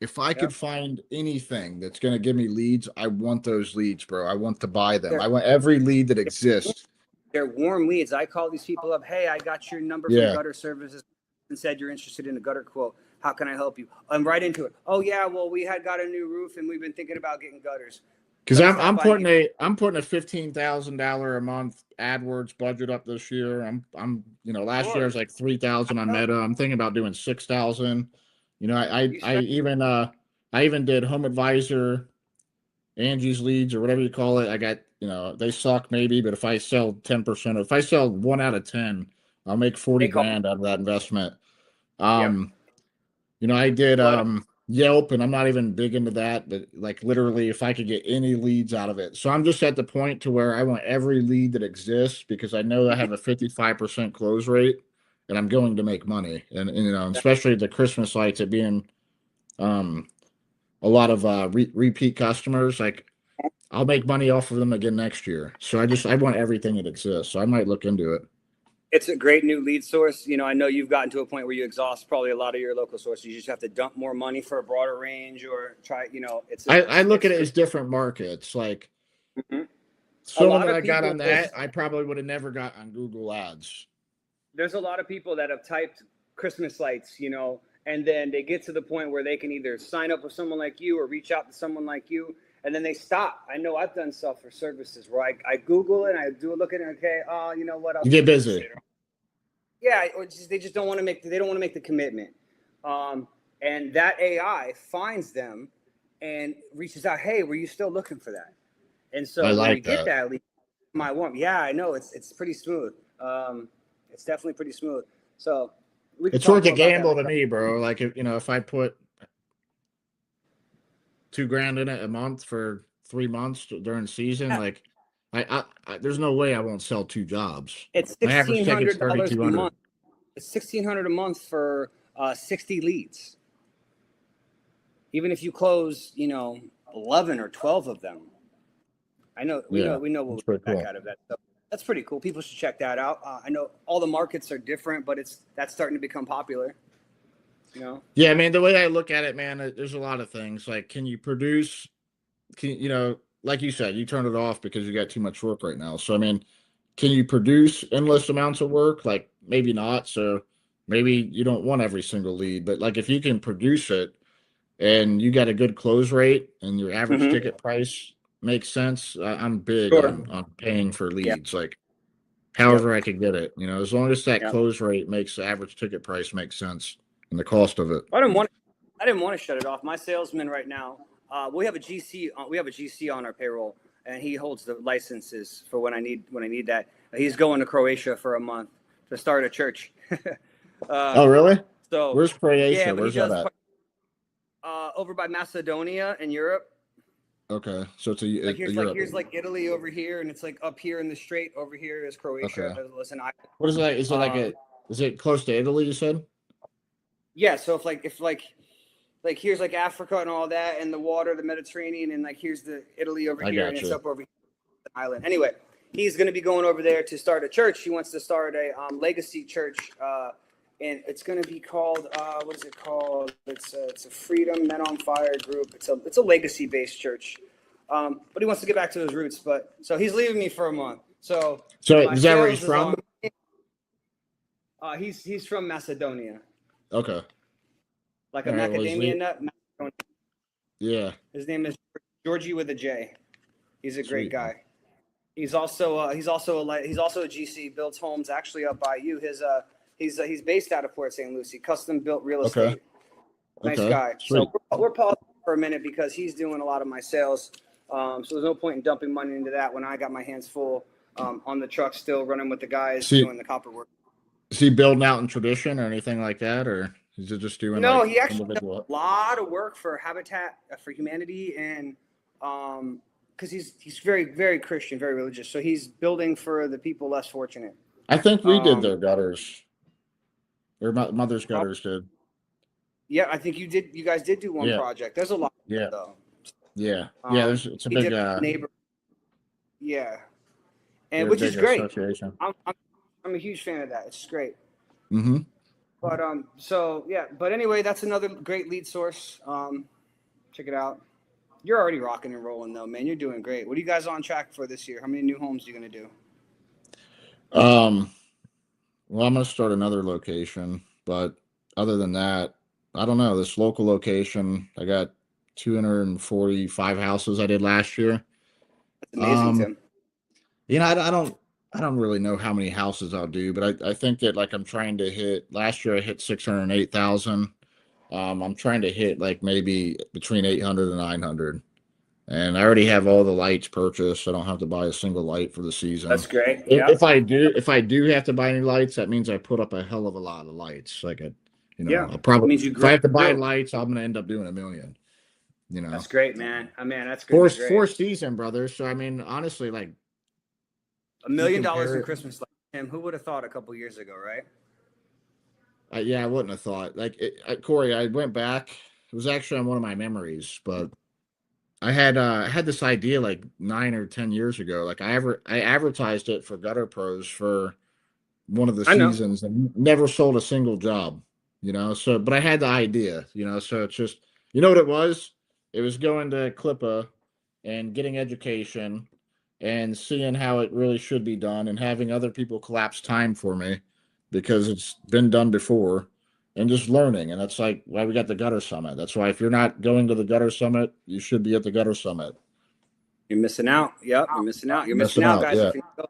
If I could find anything that's going to give me leads, I want those leads, bro. I want to buy them. I want every lead that exists. They're warm leads. I call these people up. Hey, I got your number from Gutter Services and said you're interested in a gutter quote. How can I help you? I'm right into it. Oh yeah, well, we had got a new roof and we've been thinking about getting gutters. Because I'm putting a $15,000 a month AdWords budget up this year. I'm last year I was like 3,000 on Meta. I'm thinking about doing 6,000. You know, I even did Home Advisor, Angie's Leads, or whatever you call it. I got, they suck maybe, but if I sell 10%, if I sell 1 out of 10, I'll make 40 grand out of that investment. I did Yelp, and I'm not even big into that, but like literally if I could get any leads out of it. So I'm just at the point to where I want every lead that exists, because I know I have a 55% close rate and I'm going to make money. And especially the Christmas lights, it being a lot of repeat customers, like I'll make money off of them again next year. So I want everything that exists. So I might look into it. It's a great new lead source. I know you've gotten to a point where you exhaust probably a lot of your local sources. You just have to dump more money for a broader range, or try, I look at it as different markets. Like someone that I got on that, I probably would have never got on Google Ads. There's a lot of people that have typed Christmas lights, and then they get to the point where they can either sign up with someone like you or reach out to someone like you, and then they stop. I know I've done stuff for services where I Google it and I do a look at it. Okay, you know what? You get busy. Yeah, or they just don't want to make. They don't want to make the commitment. And that AI finds them and reaches out. Hey, were you still looking for that? And so when we get that lead, my warm. Yeah, I know it's pretty smooth. It's definitely pretty smooth. So it's worth a gamble to me, bro. Like if I put $2,000 in it a month for 3 months during season, like I there's no way I won't sell 2 jobs. It's $1,600 a month. It's $1,600 a month for 60 leads. Even if you close, 11 or 12 of them. I know we know what we'll get back out of that. So that's pretty cool. People should check that out. I know all the markets are different, but that's starting to become popular. Yeah, man, the way I look at it, man, there's a lot of things. Like, can you produce, like you said, you turn it off because you got too much work right now. So, I mean, can you produce endless amounts of work? Like, maybe not. So maybe you don't want every single lead, but like if you can produce it and you got a good close rate and your average ticket price makes sense, I'm big on paying for leads. Like, however I could get it. You know, as long as that Yep. close rate makes the average ticket price make sense and the cost of it. I didn't want to shut it off. My salesman right now, we have a GC on our payroll, and he holds the licenses for when I need that. He's going to Croatia for a month to start a church. Oh, really? So Where's Croatia? yeah, but Where's that at? Over by Macedonia in Europe. Okay, so it's a Here's Europe. like Italy over here, and it's like up here in the strait over here is Croatia. Okay. Listen, What is that? Is it is it close to Italy, you said? yeah. So if here's like Africa and all that, and the water, the Mediterranean, and like here's the Italy over here, and it's up over here, the island. Anyway, he's going to be going over there to start a church. He wants to start a legacy church, and it's going to be called what is it called? It's a Freedom Men on Fire group. It's a legacy based church, but he wants to get back to his roots. But so he's leaving me for a month. So is that where he's from? He's from Macedonia. Okay. Like a macadamia nut. Macedonia. Yeah. His name is Georgie with a J. He's a great Sweet. guy. He's also a GC. Builds homes actually up by you. He's based out of Port St. Lucie. Custom built real estate. Nice guy. Sweet. So we're pausing for a minute because he's doing a lot of my sales. So there's no point in dumping money into that when I got my hands full on the truck, still running with the guys doing the copper work. Is he building out in tradition or anything like that, or is it just doing? No, he actually does a lot of work for Habitat for Humanity, and because he's very, very Christian, very religious. So he's building for the people less fortunate. I think we did their gutters. Their mother's gutters did. Yeah, I think you did. You guys did do one project. There's a lot. Though. Yeah. It's a big neighbor. Yeah, and which is great. I'm a huge fan of that. It's great. Mm-hmm. But so yeah. But anyway, that's another great lead source. Check it out. You're already rocking and rolling though, man. You're doing great. What are you guys on track for this year? How many new homes are you gonna do? Well, I'm gonna start another location, but other than that, I don't know. This local location, I got 245 houses I did last year. That's amazing, Tim. You know, I don't really know how many houses I'll do, but I think that like I'm trying to hit. Last year I hit 608,000. I'm trying to hit like maybe between 800 and 900, and I already have all the lights purchased. So I don't have to buy a single light for the season. That's great. If I do have to buy any lights, that means I put up a hell of a lot of lights. Like I'll probably if I have to buy lights, I'm gonna end up doing $1 million. You know, that's great, man. I mean, that's great. Four season, brother. So I mean, honestly, like $1 million in Christmas lights. Tim, who would have thought a couple years ago, right? Yeah, I wouldn't have thought. Like Corey, I went back. It was actually on one of my memories, but I had this idea like 9 or 10 years ago. Like I advertised it for Gutter Pros for one of the seasons and never sold a single job. You know, so but I had the idea. You know, so it's just you know what it was. It was going to Clippa and getting education and seeing how it really should be done and having other people collapse time for me because it's been done before and just learning. And that's like why we got the Gutter Summit. That's why if you're not going to the Gutter Summit, you should be at the Gutter Summit. You're missing out. Yep, you're missing out. You're missing out, guys. Yeah.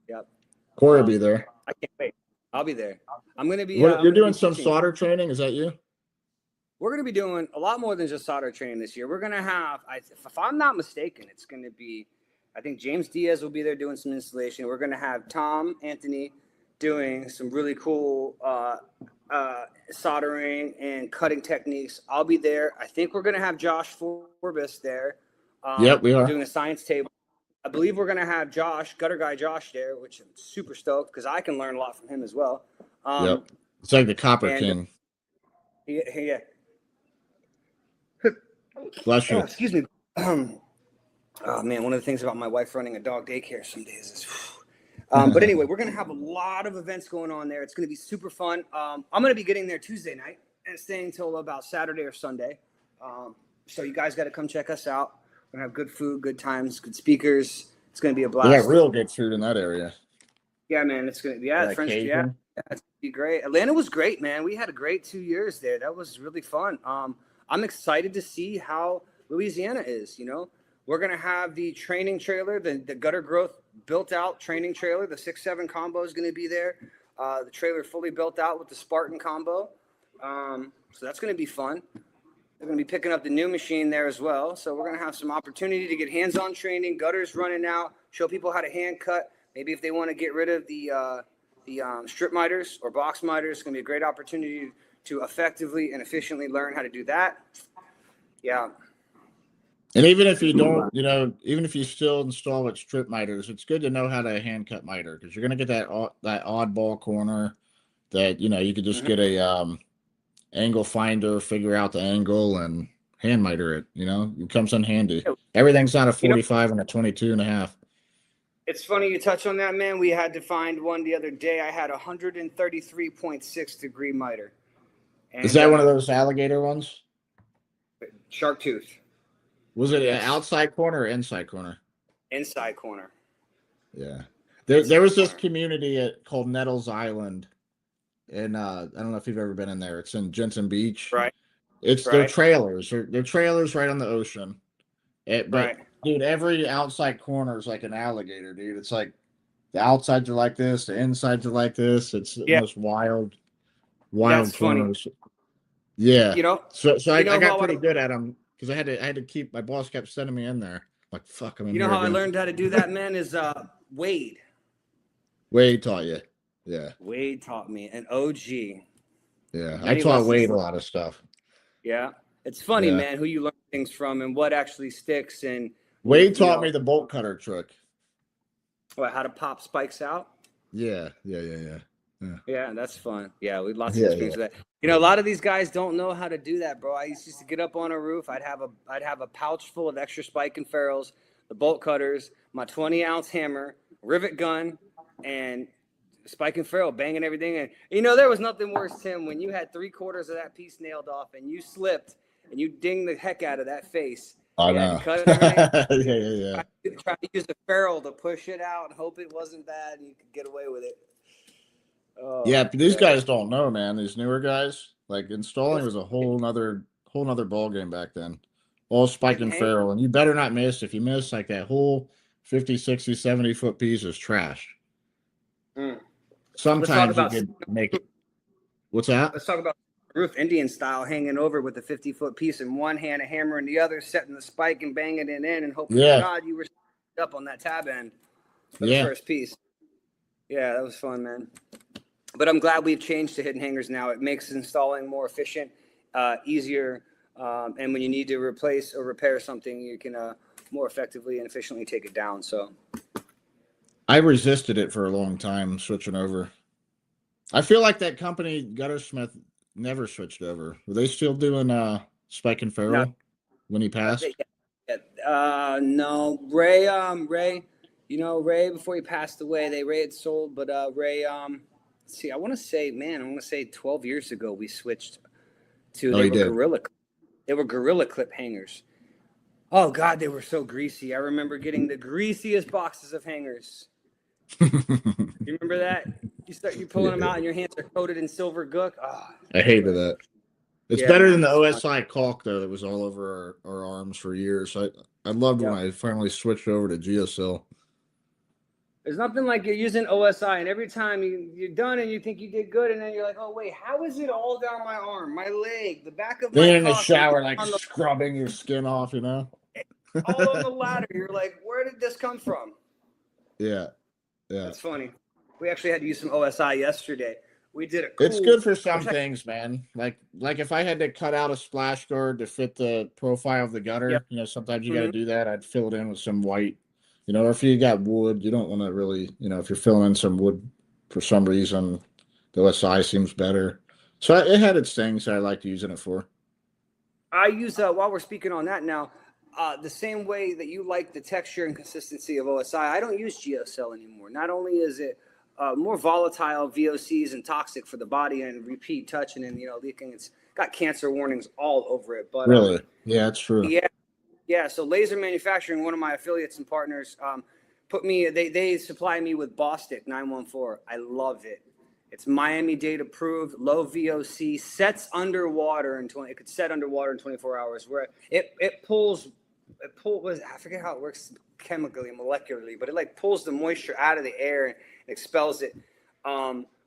Yep. Corey will be there. I can't wait. I'll be there. I'm going to be. You're doing some solder training. Is that you? We're going to be doing a lot more than just solder training this year. We're going to have, if I'm not mistaken, it's going to be, I think James Diaz will be there doing some installation. We're going to have Tom Anthony doing some really cool soldering and cutting techniques. I'll be there. I think we're going to have Josh Forbes there. Yep, we are. Doing a science table. I believe we're going to have Gutter Guy Josh there, which I'm super stoked because I can learn a lot from him as well. Yep. It's like the Copper King. Yeah. Bless you. Excuse me. Oh man, one of the things about my wife running a dog daycare some days is. But anyway, we're gonna have a lot of events going on there. It's gonna be super fun. I'm gonna be getting there Tuesday night and staying till about Saturday or Sunday. So you guys got to come check us out. We're gonna have good food, good times, good speakers. It's gonna be a blast. We got real good food in that area. Yeah, man. It's gonna French. It's gonna be great. Atlanta was great, man. We had a great 2 years there. That was really fun. I'm excited to see how Louisiana is. You know, we're gonna have the training trailer, the gutter growth built out training trailer. The 6-7 combo is going to be there. The trailer fully built out with the Spartan combo. So that's going to be fun. They're going to be picking up the new machine there as well. So we're going to have some opportunity to get hands-on training, gutters running out, show people how to hand cut. Maybe if they want to get rid of the strip miters or box miters, it's going to be a great opportunity to effectively and efficiently learn how to do that. Yeah. And even if you don't, even if you still install with strip miters, it's good to know how to hand cut miter, because you're going to get that oddball corner that, you could just get a angle finder, figure out the angle and hand miter it, it comes in handy. Everything's not a 45 and a 22.5. It's funny you touch on that, man. We had to find one the other day. I had a 133.6 degree miter. And, is that one of those alligator ones? Shark tooth. Was it an outside corner or inside corner? Inside corner. Yeah. There was this community called Nettles Island. And I don't know if you've ever been in there. It's in Jensen Beach. Right. They're trailers. They're trailers right on the ocean. But dude, every outside corner is like an alligator, dude. It's like the outsides are like this, the insides are like this. It's the most wild That's corners. Funny. Yeah. So I got pretty good at them, because I had to keep, my boss kept sending me in there. Like, fuck, I'm in here how again. I learned how to do that, man, is Wade. Wade taught you. Yeah. Wade taught me, an OG. Yeah. I taught Wade a lot of stuff. Yeah. It's funny, man, who you learn things from and what actually sticks. And Wade taught me the bolt cutter trick. What, how to pop spikes out? Yeah, that's fun. Yeah, we lots of experience with that. A lot of these guys don't know how to do that, bro. I used to get up on a roof. I'd have a pouch full of extra spike and ferrules, the bolt cutters, my 20-ounce hammer, rivet gun, and spike and ferrule, banging everything. And there was nothing worse, Tim, when you had 3/4 of that piece nailed off and you slipped and you dinged the heck out of that face. I know. Cut it yeah. Try to use the ferrule to push it out and hope it wasn't bad and you could get away with it. Oh, yeah, but these guys don't know, man. These newer guys, like, installing was a whole nother ball game back then. All spike and ferrule, and you better not miss. If you miss, like, that whole 50, 60, 70 foot piece is trash. Sometimes you could make it. What's that? Let's talk about roof Indian style, hanging over with a 50-foot piece in one hand, a hammer in the other, setting the spike and banging it in, and hoping to God you were up on that tab end for the first piece. Yeah, that was fun, man. But I'm glad we've changed to hidden hangers now. It makes installing more efficient, easier, and when you need to replace or repair something, you can more effectively and efficiently take it down. So I resisted it for a long time, switching over. I feel like that company, Guttersmith, never switched over. Were they still doing spike and ferrule when he passed? No, Ray, Ray, before he passed away, Ray had sold, but Ray, see, I want to say 12 years ago we switched to they were Gorilla Clip hangers. Oh God, they were so greasy. I remember getting the greasiest boxes of hangers. You remember that? You pulling them out and your hands are coated in silver gook. Oh, I hated that. It's better than the OSI caulk though that was all over our arms for years. I loved when I finally switched over to GeoSil. There's nothing like you're using OSI, and every time you're done and you think you did good, and then you're like, oh, wait, how is it all down my arm, my leg, the back of my Then in the shower, like scrubbing your skin off, all on the ladder. You're like, where did this come from? Yeah. That's funny. We actually had to use some OSI yesterday. We did it. Cool, it's good for some things, man. Like if I had to cut out a splash guard to fit the profile of the gutter, sometimes you got to do that. I'd fill it in with some white. Or if you got wood, you don't want to really, if you're filling in some wood for some reason, the OSI seems better. So it had its things that I liked using it for. I use, while we're speaking on that now, the same way that you like the texture and consistency of OSI, I don't use GeoSil anymore. Not only is it more volatile VOCs and toxic for the body and repeat touching and, leaking, it's got cancer warnings all over it. But really? Yeah, it's true. Yeah, so Laser Manufacturing, one of my affiliates and partners, they supply me with Bostic 914. I love it. It's Miami Dade approved, low VOC, sets underwater it could set underwater in 24 hours. Where it pulls I forget how it works chemically and molecularly, but it like pulls the moisture out of the air and expels it.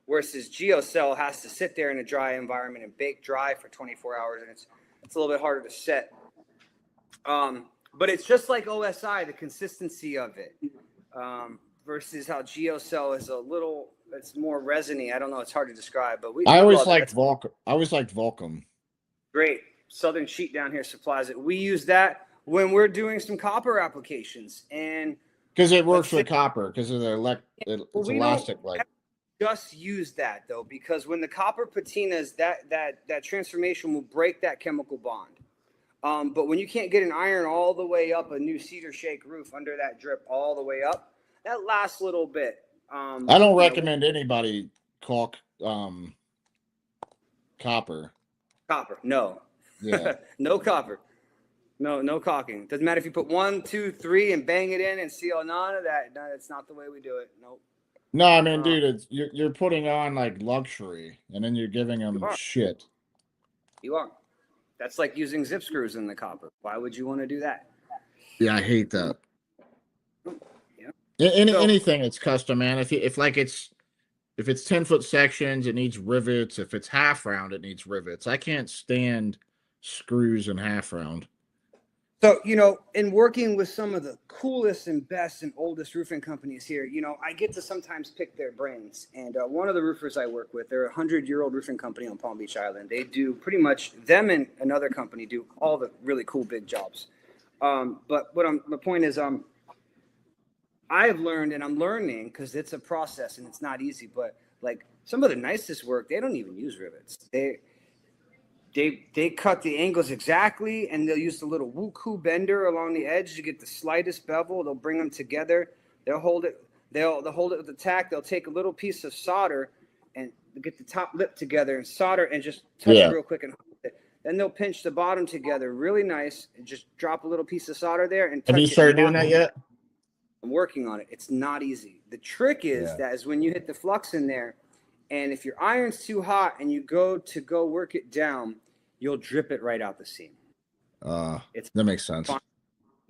Versus GeoCell has to sit there in a dry environment and bake dry for 24 hours, and it's a little bit harder to set. But it's just like OSI, the consistency of it, versus how GeoCell is it's more resiny. I don't know, it's hard to describe, but I always liked Volcom. Great. Southern Sheet down here supplies it. We use that when we're doing some copper applications, and because it works with copper, because of the it's elastic. Like, just use that though, because when the copper patinas, that transformation will break that chemical bond. But when you can't get an iron all the way up a new cedar shake roof under that drip all the way up, that lasts a little bit. I don't recommend anybody caulk copper. Copper, no. Yeah. No copper. No caulking. Doesn't matter if you put 1, 2, 3 and bang it in and seal. None of that. No, that's not the way we do it. Nope. No, I mean, dude, you're putting on like luxury, and then you're giving them shit. You are. That's like using zip screws in the copper. Why would you want to do that? Yeah, I hate that. Yeah. Anything that's custom, man. If it's 10-foot sections, it needs rivets. If it's half round, it needs rivets. I can't stand screws in half round. So, in working with some of the coolest and best and oldest roofing companies here, I get to sometimes pick their brains. And one of the roofers I work with, they're a 100-year-old roofing company on Palm Beach Island. They do pretty much, them and another company do all the really cool big jobs. But the point is, I have learned, and I'm learning, because it's a process and it's not easy, but like some of the nicest work, they don't even use rivets. They cut the angles exactly, and they'll use the little Wuku bender along the edge to get the slightest bevel. They'll bring them together. They'll hold it. They'll hold it with the tack. They'll take a little piece of solder and get the top lip together and solder and just touch it real quick and hold it. Then they'll pinch the bottom together really nice and just drop a little piece of solder there and touch it. Have you started doing that yet? I'm working on it. It's not easy. The trick is that is when you hit the flux in there, and if your iron's too hot and you go work it down, you'll drip it right out the seam. That makes sense. Fun.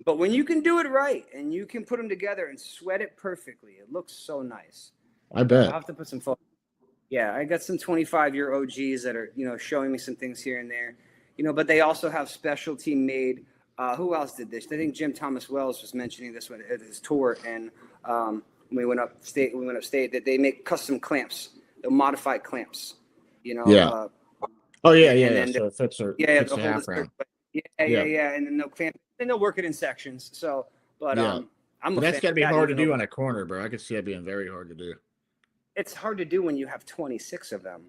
But when you can do it right and you can put them together and sweat it perfectly, it looks so nice. I bet. I'll have to put some photos. Yeah, I got some 25-year OGs that are, showing me some things here and there. But they also have specialty made. Who else did this? I think Jim Thomas Wells was mentioning this one at his tour, and when we went upstate, that they make custom clamps. They'll modify clamps. Yeah. So it fits the half round. Yeah, and then they'll clamp, and they'll work it in sections. So, but that's got to be hard to do on a corner, bro. I could see it being very hard to do. It's hard to do when you have 26 of them.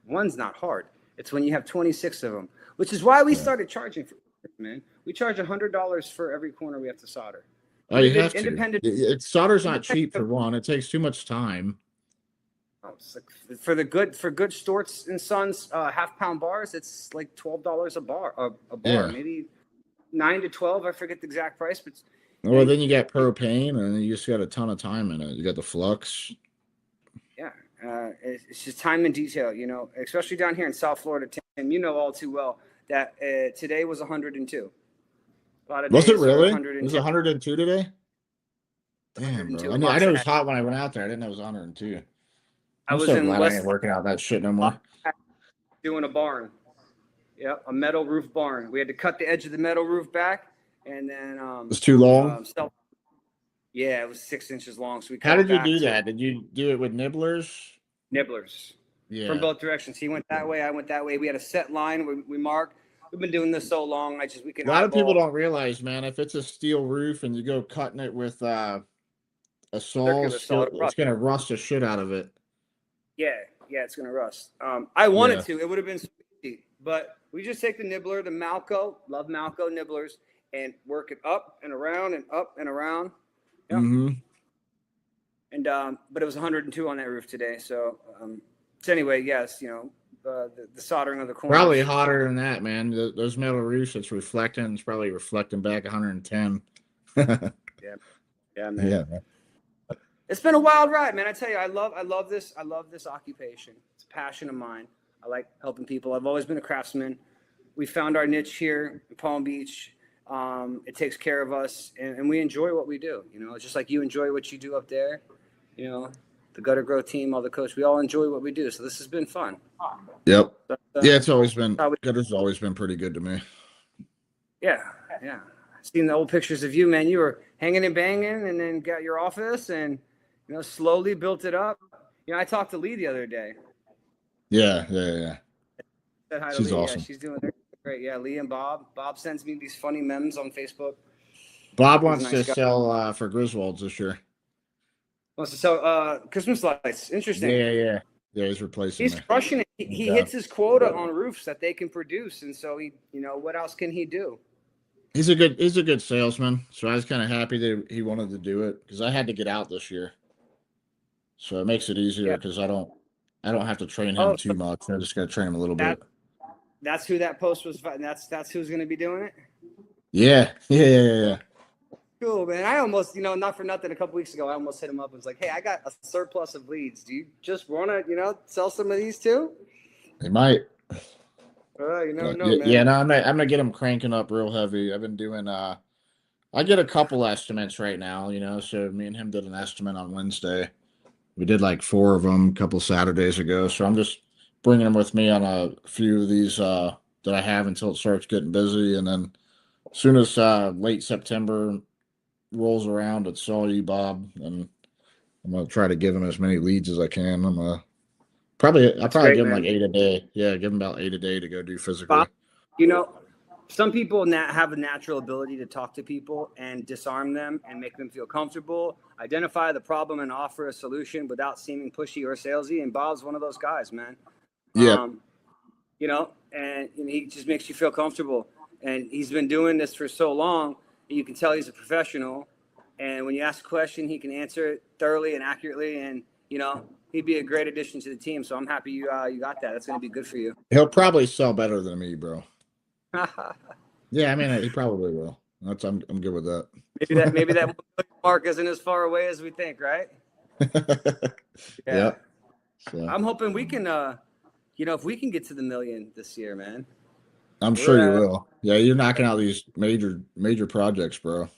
One's not hard. It's when you have 26 of them, which is why we started charging for it, man. We charge $100 for every corner we have to solder. Oh, you have to. Solder's not cheap for one. It takes too much time. Oh, it's like for good Storz and Sons half-pound bars, it's like $12 a bar, maybe 9 to 12. I forget the exact price, but then you got propane, and you just got a ton of time in it. You got the flux. Yeah, it's just time and detail, especially down here in South Florida. Tim, all too well that today was 102. Was it really? It was 102 today. Damn, bro. I know it was hot when I went out there. I didn't know it was 102. I ain't working out that shit no more. Doing a barn. Yeah, a metal roof barn. We had to cut the edge of the metal roof back, and then it was too long. Yeah, it was 6 inches long. So we. How did you do that? Did you do it with nibblers? Nibblers. Yeah. From both directions. He went that way. I went that way. We had a set line. We marked. We've been doing this so long. We can. A lot of people don't realize, man. If it's a steel roof and you go cutting it with a saw, it's gonna rust the shit out of it. Yeah, it's gonna rust. I wanted to. It would have been sweet, but we just take the nibbler, the Malco, love Malco nibblers, and work it up and around and up and around. Yeah. Mm-hmm. And but it was 102 on that roof today. So anyway, yes, the soldering of the corners. Probably hotter than that, man. Those metal roofs, it's reflecting. It's probably reflecting back 110. Yeah, man. Yeah, man. It's been a wild ride, man. I tell you, I love this. I love this occupation. It's a passion of mine. I like helping people. I've always been a craftsman. We found our niche here in Palm Beach. It takes care of us, and we enjoy what we do. You know, it's just like you enjoy what you do up there. You know, the Gutter Growth team, all the coach, we all enjoy what we do. So this has been fun. Yep. But, Yeah, it's always been Gutter's always been pretty good to me. Yeah. Seen the old pictures of you, man. You were hanging and banging, and then got your office, and you know, slowly built it up. You know, I talked to Lee the other day. Yeah. Said hi to She's Lee. awesome. Yeah, she's doing great. Yeah, Lee and Bob. Bob sends me these funny memes on Facebook. Bob wants nice to guy. sell for Griswold's this year. Wants to sell Christmas lights. Interesting. Yeah, he's replacing He's me. crushing it. He hits his quota on roofs that they can produce, and so he, you know, what else can he do? He's a good salesman. So I was kind of happy that he wanted to do it because I had to get out this year. So it makes it easier because I don't have to train him too much. I just got to train him a little bit. That's who that post was. That's who's going to be doing it. Yeah. Cool, man. I almost, you know, not for nothing, a couple weeks ago, I almost hit him up and was like, hey, I got a surplus of leads. Do you just want to, you know, sell some of these too? He might. You never know, man. Yeah, no, I'm gonna get him cranking up real heavy. I've been doing I get a couple estimates right now, you know. So me and him did an estimate on Wednesday. We did like 4 of them a couple Saturdays ago. So I'm just bringing them with me on a few of these that I have until it starts getting busy, and then as soon as late September rolls around, it's all you, Bob, and I'm gonna try to give him as many leads as I can. I'll probably give him like 8 a day. Yeah, give him about 8 a day to go do physical. Bob, you know, some people have a natural ability to talk to people and disarm them and make them feel comfortable, identify the problem and offer a solution without seeming pushy or salesy. And Bob's one of those guys, man. Yeah. You know, and he just makes you feel comfortable. And he's been doing this for so long, you can tell he's a professional. And when you ask a question, he can answer it thoroughly and accurately. And, you know, he'd be a great addition to the team. So I'm happy you got that. That's going to be good for you. He'll probably sell better than me, bro. Yeah, I mean, he probably will. I'm good with that. Maybe that mark isn't as far away as we think, right? Yeah. So. I'm hoping we can, you know, if we can get to the 1 million this year, man. I'm sure you will. Yeah, you're knocking out these major projects, bro.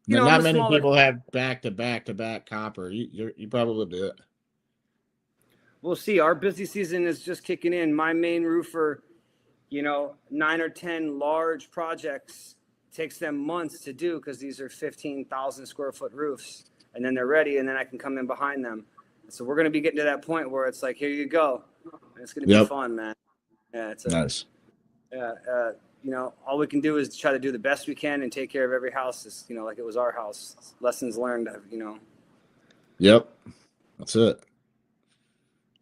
You know, not many people have back-to-back copper. You probably do it. We'll see. Our busy season is just kicking in. My main roofer, you know, 9 or 10 large projects takes them months to do because these are 15,000 square foot roofs, and then they're ready, and then I can come in behind them. So we're going to be getting to that point where it's like, here you go. And it's going to be fun, man. Yeah, it's nice. Yeah, you know, all we can do is try to do the best we can and take care of every house, you know, like it was our house. Lessons learned, you know. Yep, that's it.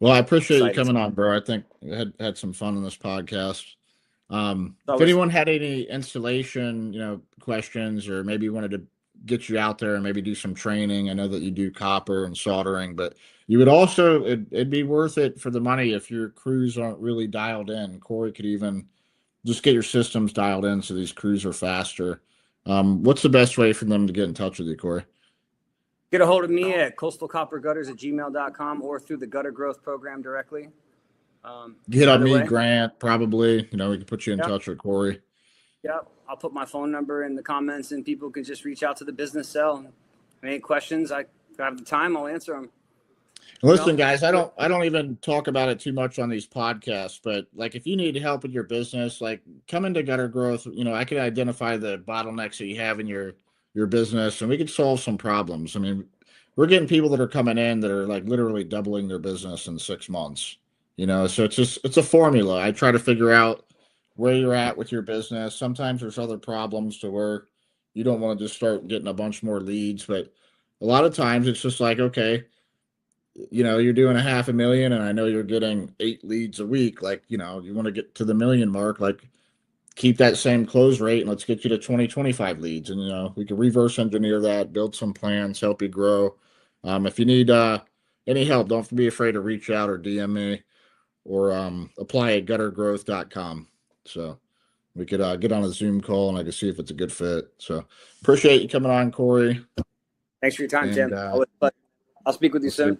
Well, I appreciate you coming on, bro. I think we had some fun on this podcast. If anyone had any installation, you know, questions, or maybe wanted to get you out there and maybe do some training, I know that you do copper and soldering, but you would also, it'd be worth it for the money if your crews aren't really dialed in. Cory could even just get your systems dialed in so these crews are faster. What's the best way for them to get in touch with you, Cory? Get a hold of me at coastalcoppergutters@gmail.com or through the Gutter Growth Program directly. Hit up me, Grant, probably. You know, we can put you in touch with Cory. Yep. I'll put my phone number in the comments, and people can just reach out to the business cell. Any questions, I have the time, I'll answer them. Listen, guys, I don't even talk about it too much on these podcasts, but like if you need help with your business, like come into Gutter Growth. You know, I can identify the bottlenecks that you have in your business, and we can solve some problems. I mean, we're getting people that are coming in that are like literally doubling their business in 6 months. You know, so it's a formula. I try to figure out where you're at with your business. Sometimes there's other problems to where you don't want to just start getting a bunch more leads, but a lot of times it's just like, okay, you know, you're doing $500,000 and I know you're getting 8 leads a week. Like, you know, you want to get to the 1 million mark, like keep that same close rate and let's get you to 20, 25 leads. And, you know, we can reverse engineer that, build some plans, help you grow. If you need any help, don't be afraid to reach out or DM me or apply at guttergrowth.com. So we could get on a Zoom call and I can see if it's a good fit. So appreciate you coming on, Cory. Thanks for your time, Tim. I'll speak with you soon.